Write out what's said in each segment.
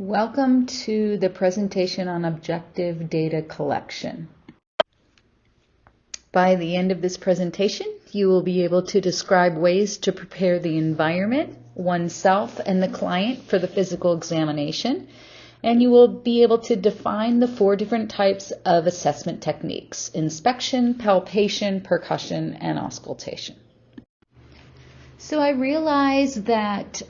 Welcome to the presentation on objective data collection. By the end of this presentation, you will be able to describe ways to prepare the environment, oneself, and the client for the physical examination, and you will be able to define the 4 different types of assessment techniques: inspection, palpation, percussion, and auscultation. So I realize that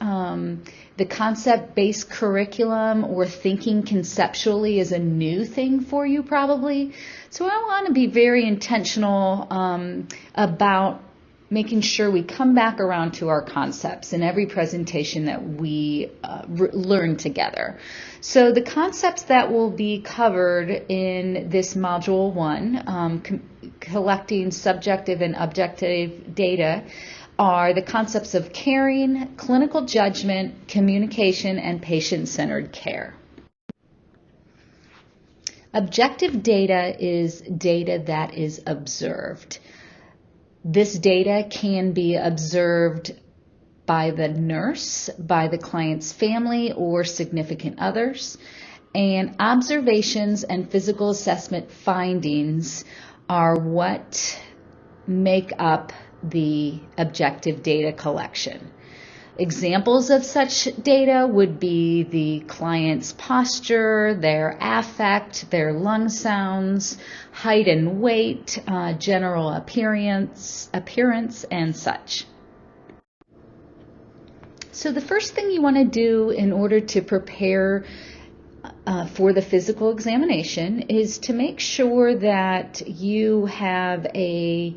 the concept-based curriculum or thinking conceptually is a new thing for you probably. So I want to be very intentional about making sure we come back around to our concepts in every presentation that we learn together. So the concepts that will be covered in this module 1, collecting subjective and objective data, are the concepts of caring, clinical judgment, communication, and patient-centered care. Objective data is data that is observed. This data can be observed by the nurse, by the client's family, or significant others. And observations and physical assessment findings are what make up the objective data collection. Examples of such data would be the client's posture, their affect, their lung sounds, height and weight, general appearance, and such. So the first thing you want to do in order to prepare for the physical examination is to make sure that you have a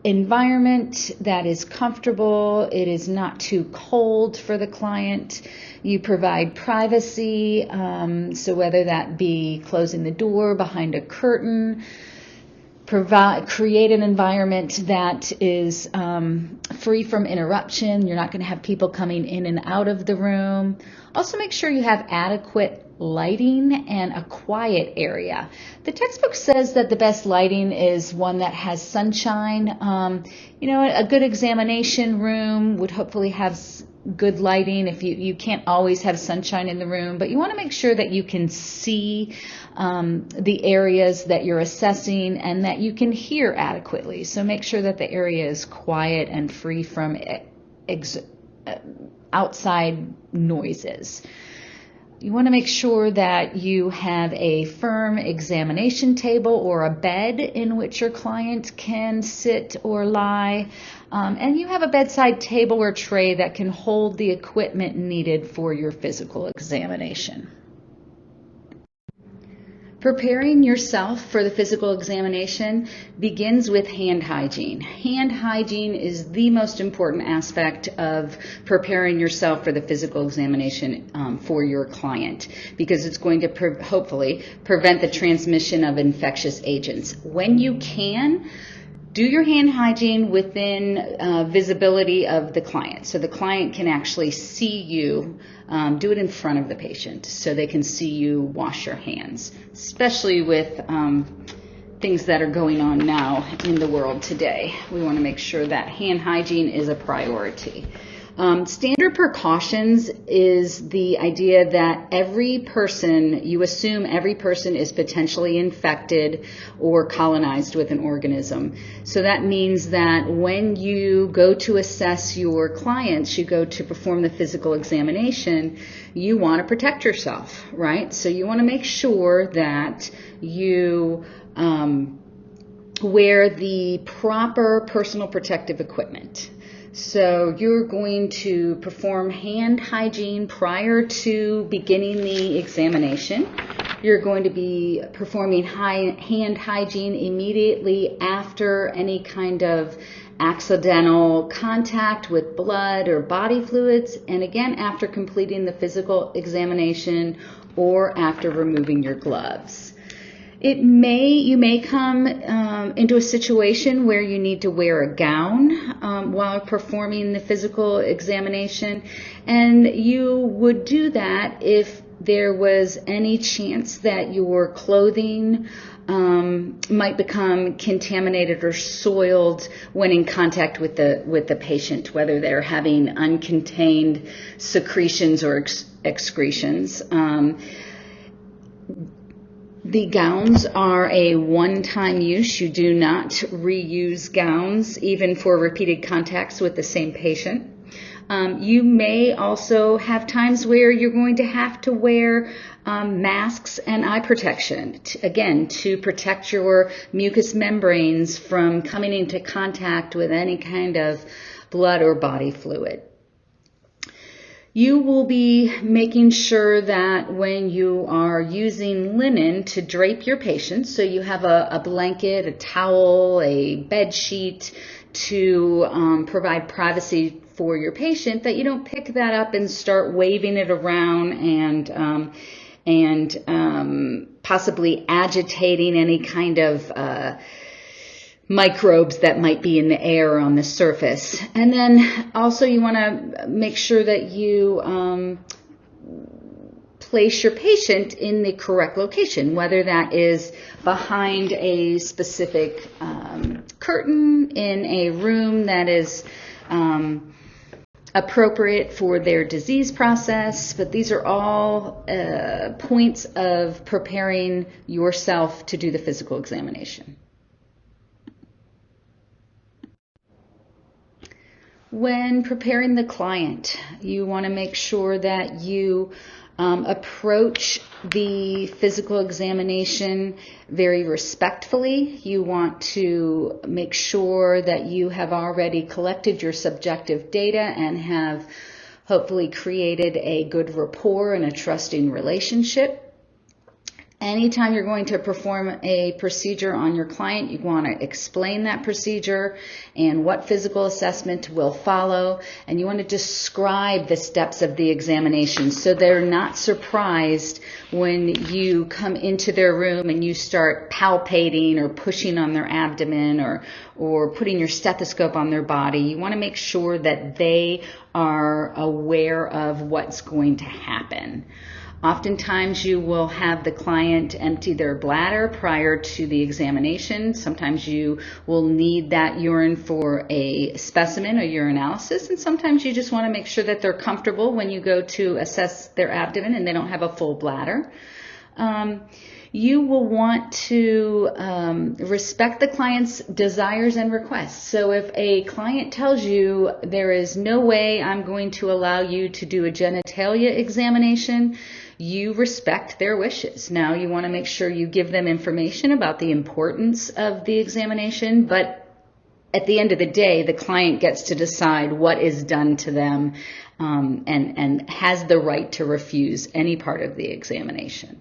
environment that is comfortable. It is not too cold for the client. You provide privacy, so whether that be closing the door, behind a curtain, create an environment that is free from interruption. You're not going to have people coming in and out of the room. Also make sure you have adequate lighting and a quiet area. The textbook says that the best lighting is one that has sunshine. A good examination room would hopefully have good lighting. If you can't always have sunshine in the room, but you want to make sure that you can see the areas that you're assessing and that you can hear adequately. So make sure that the area is quiet and free from outside noises. You want to make sure that you have a firm examination table or a bed in which your client can sit or lie, and you have a bedside table or tray that can hold the equipment needed for your physical examination. Preparing yourself for the physical examination begins with hand hygiene. Hand hygiene is the most important aspect of preparing yourself for the physical examination for your client, because it's going to hopefully prevent the transmission of infectious agents. When you can, do your hand hygiene within visibility of the client, so the client can actually see you. Do it in front of the patient so they can see you wash your hands, especially with things that are going on now in the world today. We want to make sure that hand hygiene is a priority. Standard precautions is the idea that you assume every person is potentially infected or colonized with an organism. So that means that when you go to assess your clients, you go to perform the physical examination, you want to protect yourself, right? So you want to make sure that you wear the proper personal protective equipment. So you're going to perform hand hygiene prior to beginning the examination. You're going to be performing hand hygiene immediately after any kind of accidental contact with blood or body fluids, and again after completing the physical examination or after removing your gloves. You may come into a situation where you need to wear a gown while performing the physical examination, and you would do that if there was any chance that your clothing might become contaminated or soiled when in contact with the patient, whether they're having uncontained secretions or excretions. The gowns are a one-time use. You do not reuse gowns, even for repeated contacts with the same patient. You may also have times where you're going to have to wear masks and eye protection, again, to protect your mucous membranes from coming into contact with any kind of blood or body fluid. You will be making sure that when you are using linen to drape your patients, so you have a blanket, a towel, a bed sheet to provide privacy for your patient, that you don't pick that up and start waving it around and possibly agitating any kind of microbes that might be in the air or on the surface. And then also you want to make sure that you place your patient in the correct location, whether that is behind a specific curtain in a room that is appropriate for their disease process. But these are all points of preparing yourself to do the physical examination. When preparing the client, you want to make sure that you approach the physical examination very respectfully. You want to make sure that you have already collected your subjective data and have hopefully created a good rapport and a trusting relationship. Anytime you're going to perform a procedure on your client, you want to explain that procedure and what physical assessment will follow, and you want to describe the steps of the examination so they're not surprised when you come into their room and you start palpating or pushing on their abdomen or putting your stethoscope on their body. You want to make sure that they are aware of what's going to happen. Oftentimes you will have the client empty their bladder prior to the examination. Sometimes you will need that urine for a specimen or urinalysis, and sometimes you just want to make sure that they're comfortable when you go to assess their abdomen and they don't have a full bladder. You will want to respect the client's desires and requests. So if a client tells you there is no way I'm going to allow you to do a genitalia examination, you respect their wishes. Now you want to make sure you give them information about the importance of the examination, but at the end of the day, the client gets to decide what is done to them and has the right to refuse any part of the examination.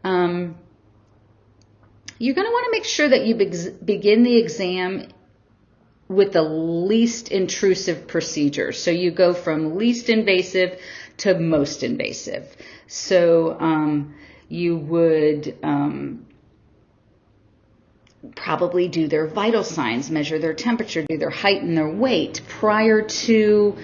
You're going to want to make sure that you begin the exam with the least intrusive procedure. So you go from least invasive to most invasive. So you would probably do their vital signs, measure their temperature, do their height and their weight prior to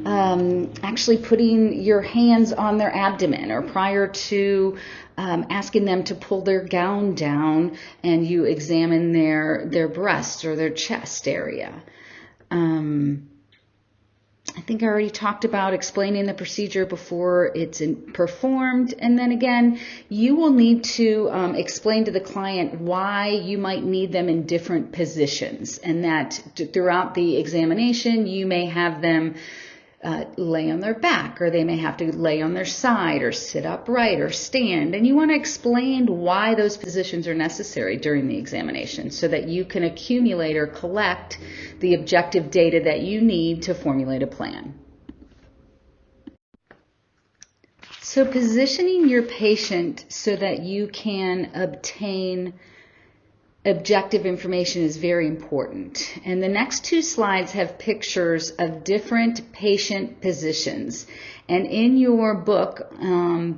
actually putting your hands on their abdomen, or prior to asking them to pull their gown down and you examine their breast or their chest area. I think I already talked about explaining the procedure before it's performed. And then again, you will need to explain to the client why you might need them in different positions, and that throughout the examination, you may have them lay on their back, or they may have to lay on their side, or sit upright, or stand. And you want to explain why those positions are necessary during the examination so that you can accumulate or collect the objective data that you need to formulate a plan. So positioning your patient so that you can obtain objective information is very important. And the next two slides have pictures of different patient positions. And in your book,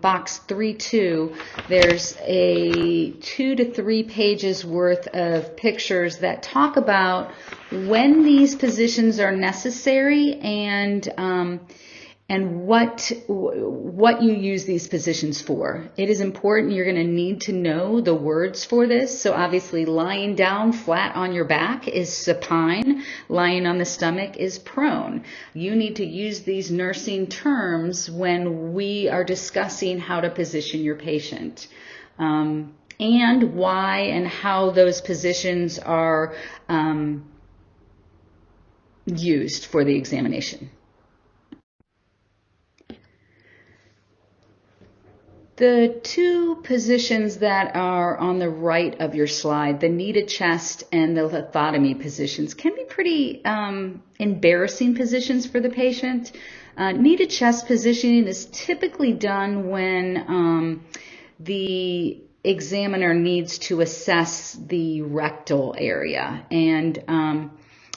box 3-2, there's a 2 to 3 pages worth of pictures that talk about when these positions are necessary and what you use these positions for. It is important. You're going to need to know the words for this. So obviously lying down flat on your back is supine. Lying on the stomach is prone. You need to use these nursing terms when we are discussing how to position your patient. And why and how those positions are used for the examination. The two positions that are on the right of your slide, the knee to chest and the lithotomy positions, can be pretty embarrassing positions for the patient. Knee to chest positioning is typically done when the examiner needs to assess the rectal area. And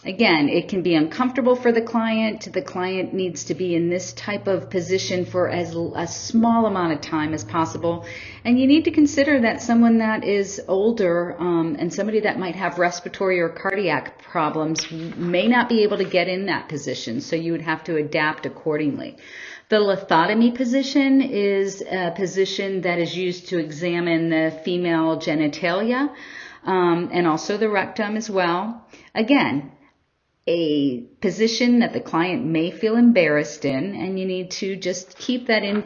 again, it can be uncomfortable for the client. The client needs to be in this type of position for a small amount of time as possible. And you need to consider that someone that is older and somebody that might have respiratory or cardiac problems may not be able to get in that position. So you would have to adapt accordingly. The lithotomy position is a position that is used to examine the female genitalia and also the rectum as well. Again, a position that the client may feel embarrassed in, and you need to just keep that in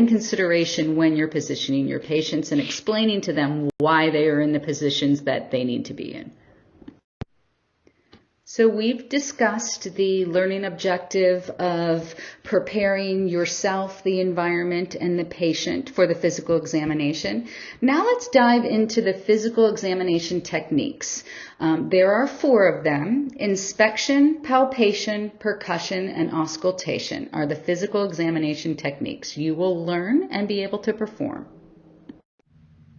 consideration when you're positioning your patients and explaining to them why they are in the positions that they need to be in. So we've discussed the learning objective of preparing yourself, the environment, and the patient for the physical examination. Now let's dive into the physical examination techniques. There are 4 of them. Inspection, palpation, percussion, and auscultation are the physical examination techniques you will learn and be able to perform.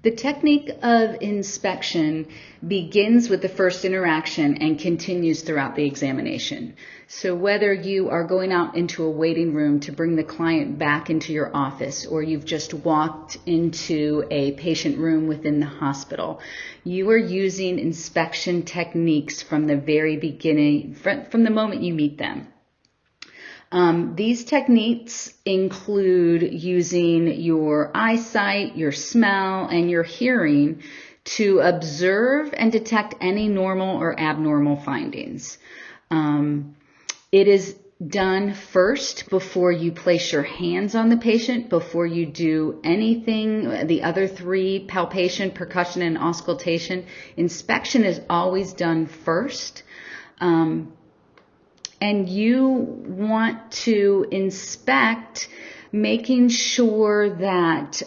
The technique of inspection begins with the first interaction and continues throughout the examination. So whether you are going out into a waiting room to bring the client back into your office, or you've just walked into a patient room within the hospital, you are using inspection techniques from the very beginning, from the moment you meet them. These techniques include using your eyesight, your smell, and your hearing to observe and detect any normal or abnormal findings. It is done first before you place your hands on the patient, before you do anything. The other 3, palpation, percussion, and auscultation. Inspection is always done first. And you want to inspect, making sure that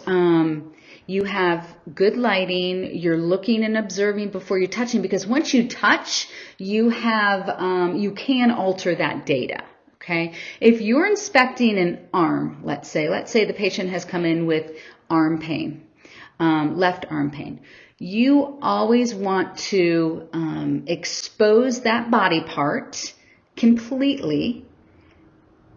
you have good lighting, you're looking and observing before you're touching, because once you touch, you can alter that data. Okay? If you're inspecting an arm, let's say the patient has come in with arm pain, left arm pain, you always want to expose that body part completely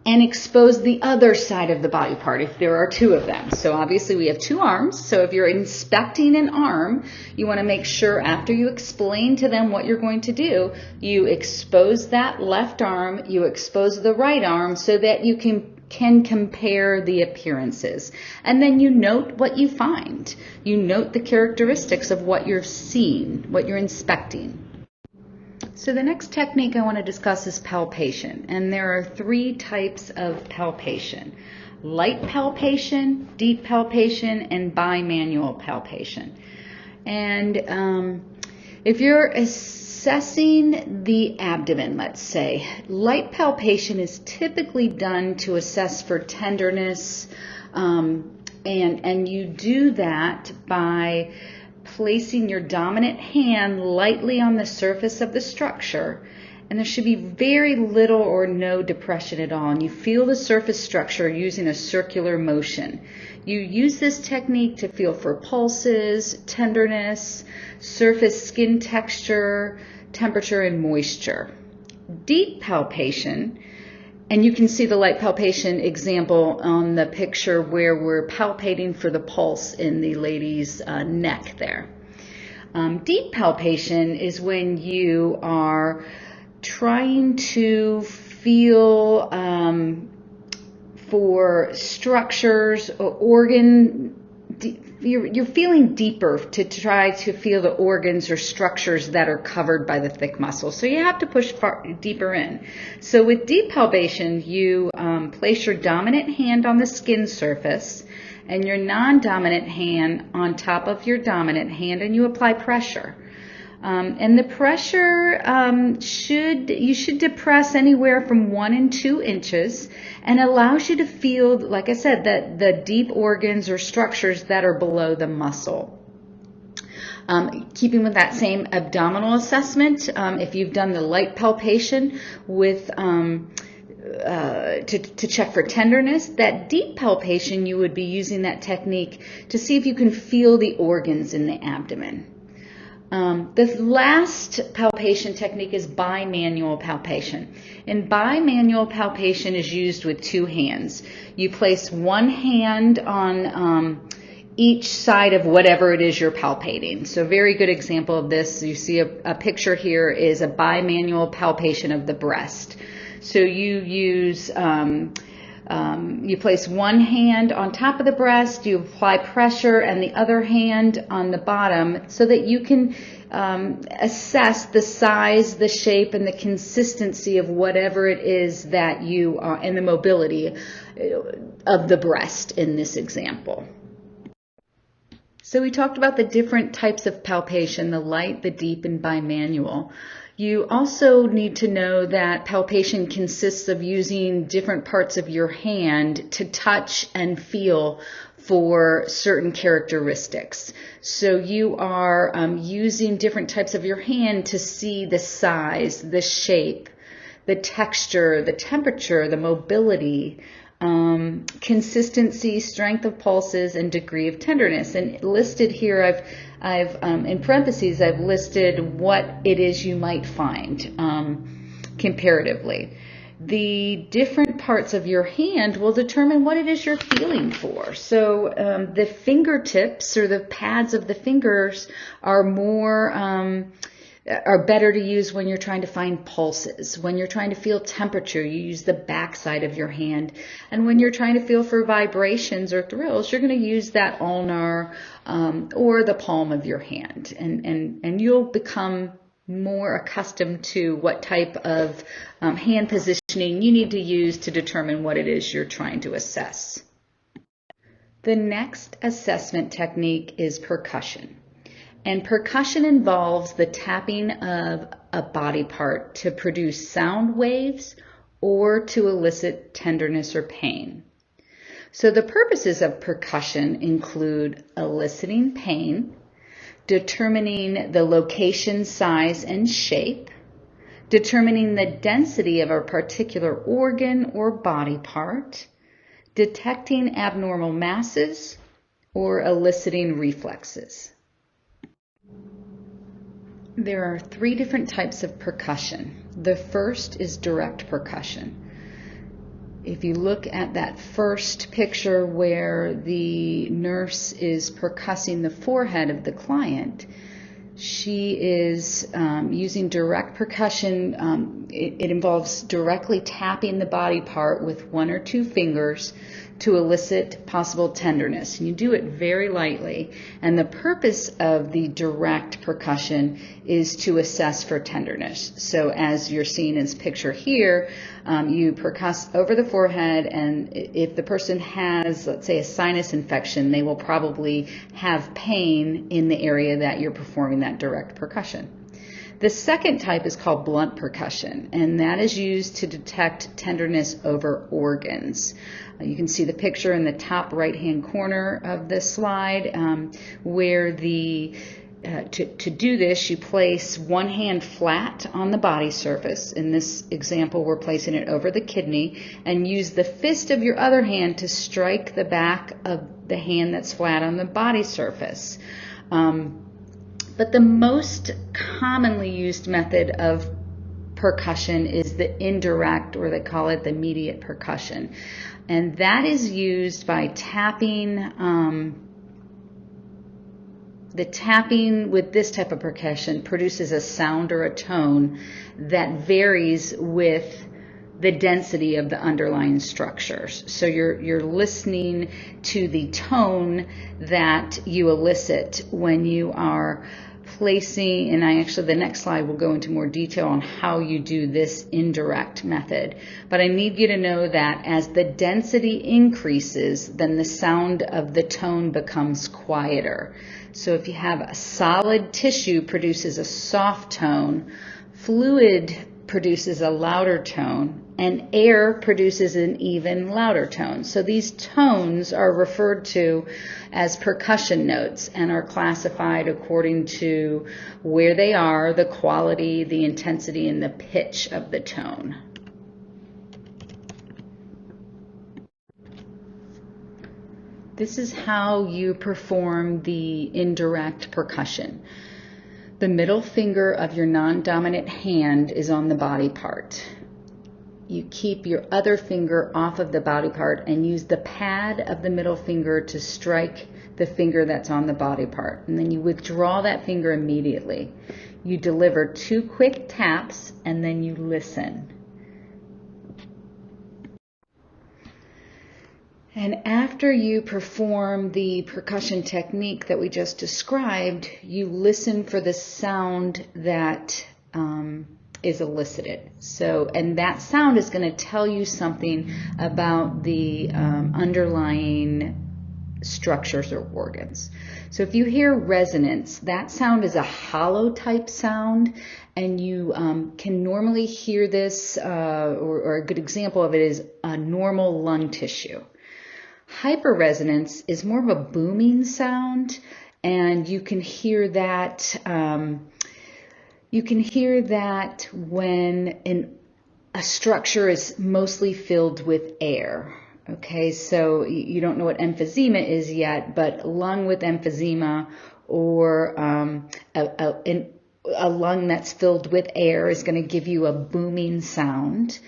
and expose the other side of the body part if there are 2 of them. So obviously we have 2 arms. So if you're inspecting an arm, you want to make sure after you explain to them what you're going to do, you expose that left arm, you expose the right arm so that you can compare the appearances. And then you note what you find. You note the characteristics of what you're seeing, what you're inspecting. So the next technique I want to discuss is palpation, and there are 3 types of palpation: light palpation, deep palpation, and bimanual palpation. And if you're assessing the abdomen, let's say, light palpation is typically done to assess for tenderness, and you do that by placing your dominant hand lightly on the surface of the structure and there should be very little or no depression at all. And you feel the surface structure using a circular motion. You use this technique to feel for pulses, tenderness, surface skin texture, temperature, and moisture. Deep palpation, and you can see the light palpation example on the picture where we're palpating for the pulse in the lady's neck there. Deep palpation is when you are trying to feel for structures or organ. You're feeling deeper to try to feel the organs or structures that are covered by the thick muscle. So you have to push far deeper in. So with deep palpation, you place your dominant hand on the skin surface and your non-dominant hand on top of your dominant hand, and you apply pressure. And the pressure you should depress anywhere from 1 and 2 inches, and allows you to feel, like I said, that the deep organs or structures that are below the muscle. Keeping with that same abdominal assessment, if you've done the light palpation with to check for tenderness, that deep palpation, you would be using that technique to see if you can feel the organs in the abdomen. The last palpation technique is bimanual palpation. And bimanual palpation is used with 2 hands. You place one hand on each side of whatever it is you're palpating. So a very good example of this, you see a picture here is a bimanual palpation of the breast. So you use you place one hand on top of the breast, you apply pressure, and the other hand on the bottom so that you can assess the size, the shape, and the consistency of whatever it is that you are, and the mobility of the breast in this example. So we talked about the different types of palpation, the light, the deep, and bimanual. You also need to know that palpation consists of using different parts of your hand to touch and feel for certain characteristics. So you are using different types of your hand to see the size, the shape, the texture, the temperature, the mobility, consistency, strength of pulses, and degree of tenderness. And listed here, I've in parentheses, I've listed what it is you might find comparatively. The different parts of your hand will determine what it is you're feeling for. So the fingertips or the pads of the fingers are better to use when you're trying to find pulses. When you're trying to feel temperature, you use the back side of your hand. And when you're trying to feel for vibrations or thrills, you're going to use that ulnar or the palm of your hand. And you'll become more accustomed to what type of hand positioning you need to use to determine what it is you're trying to assess. The next assessment technique is percussion. And percussion involves the tapping of a body part to produce sound waves or to elicit tenderness or pain. So the purposes of percussion include eliciting pain, determining the location, size, and shape, determining the density of a particular organ or body part, detecting abnormal masses, or eliciting reflexes. There are 3 different types of percussion. The first is direct percussion. If you look at that first picture where the nurse is percussing the forehead of the client, she is using direct percussion. It involves directly tapping the body part with 1 or 2 fingers to elicit possible tenderness. And you do it very lightly. And the purpose of the direct percussion is to assess for tenderness. So as you're seeing in this picture here, you percuss over the forehead, and if the person has, let's say, a sinus infection, they will probably have pain in the area that you're performing that direct percussion. The second type is called blunt percussion, and that is used to detect tenderness over organs. You can see the picture in the top right-hand corner of this slide where the to do this, you place one hand flat on the body surface. In this example, we're placing it over the kidney, and use the fist of your other hand to strike the back of the hand that's flat on the body surface. But the most commonly used method of percussion is the indirect, or they call it the immediate percussion. And that is used by tapping. The tapping with this type of percussion produces a sound or a tone that varies with the density of the underlying structures. So you're listening to the tone that you elicit when you are placing, and the next slide will go into more detail on how you do this indirect method. But I need you to know that as the density increases, then the sound of the tone becomes quieter. So if you have a solid tissue, produces a soft tone, fluid produces a louder tone, and air produces an even louder tone. So these tones are referred to as percussion notes and are classified according to where they are, the quality, the intensity, and the pitch of the tone. This is how you perform the indirect percussion. The middle finger of your non-dominant hand is on the body part. You keep your other finger off of the body part and use the pad of the middle finger to strike the finger that's on the body part. And then you withdraw that finger immediately. You deliver 2 quick taps and then you listen. And after you perform the percussion technique that we just described, you listen for the sound that is elicited. And that sound is going to tell you something about the underlying structures or organs. So if you hear resonance, that sound is a hollow type sound, and you can normally hear this, or a good example of it is a normal lung tissue. Hyperresonance is more of a booming sound, and you can hear that. When a structure is mostly filled with air. Okay, so you don't know what emphysema is yet, but lung with emphysema, or a lung that's filled with air, is going to give you a booming sound.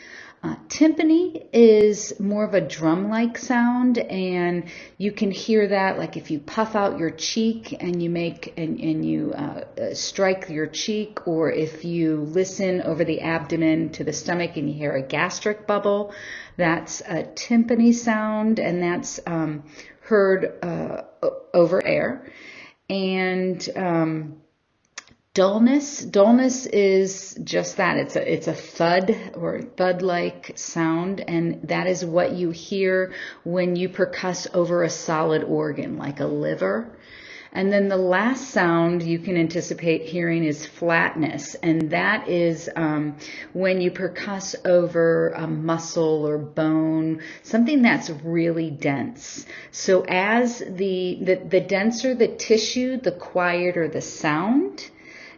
Timpani is more of a drum-like sound, and you can hear that like if you puff out your cheek and you strike your cheek, or if you listen over the abdomen to the stomach and you hear a gastric bubble. That's a timpani sound, and that's heard over air. And dullness is just that. It's a thud or thud-like sound, and that is what you hear when you percuss over a solid organ like a liver. And then the last sound you can anticipate hearing is flatness, and that is when you percuss over a muscle or bone, something that's really dense. So as the denser the tissue, the quieter the sound.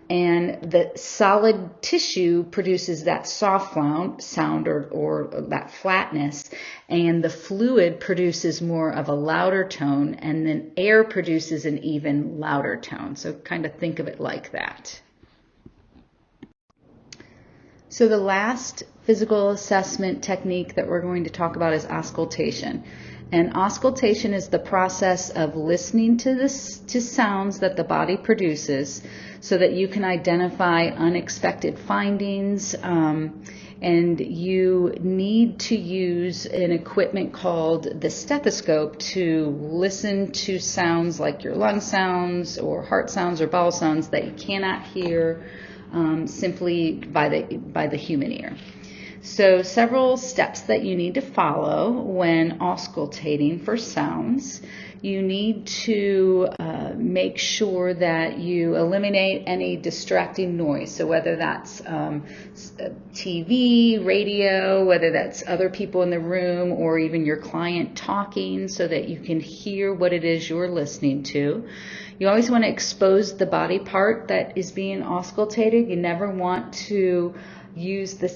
And the solid tissue produces that soft sound or that flatness, and the fluid produces more of a louder tone, and then air produces an even louder tone. So kind of think of it like that. So the last physical assessment technique that we're going to talk about is auscultation. And auscultation is the process of listening to sounds that the body produces so that you can identify unexpected findings. And you need to use an equipment called the stethoscope to listen to sounds like your lung sounds or heart sounds or bowel sounds that you cannot hear simply by the human ear. So several steps that you need to follow when auscultating for sounds. You need to make sure that you eliminate any distracting noise. So whether that's TV, radio, whether that's other people in the room, or even your client talking, so that you can hear what it is you're listening to. You always want to expose the body part that is being auscultated. You never want to use the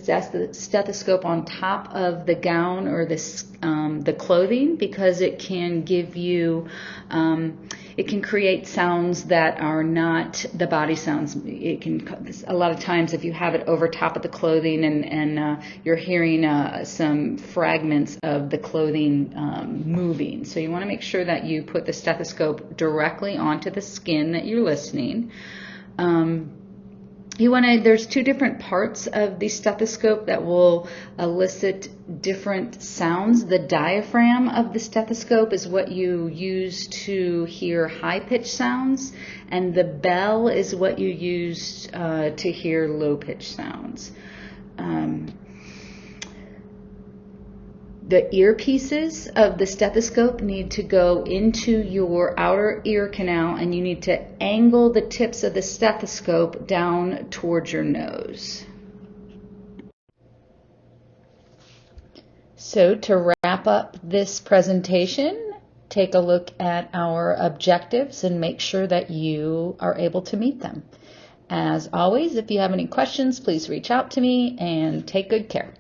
stethoscope on top of the gown or the clothing, because it can give you, it can create sounds that are not the body sounds. It can, a lot of times if you have it over top of the clothing and you're hearing some fragments of the clothing moving. So you want to make sure that you put the stethoscope directly onto the skin that you're listening. There's two different parts of the stethoscope that will elicit different sounds. The diaphragm of the stethoscope is what you use to hear high-pitched sounds, and the bell is what you use to hear low-pitched sounds. The earpieces of the stethoscope need to go into your outer ear canal, and you need to angle the tips of the stethoscope down towards your nose. So to wrap up this presentation, take a look at our objectives and make sure that you are able to meet them. As always, if you have any questions, please reach out to me, and take good care.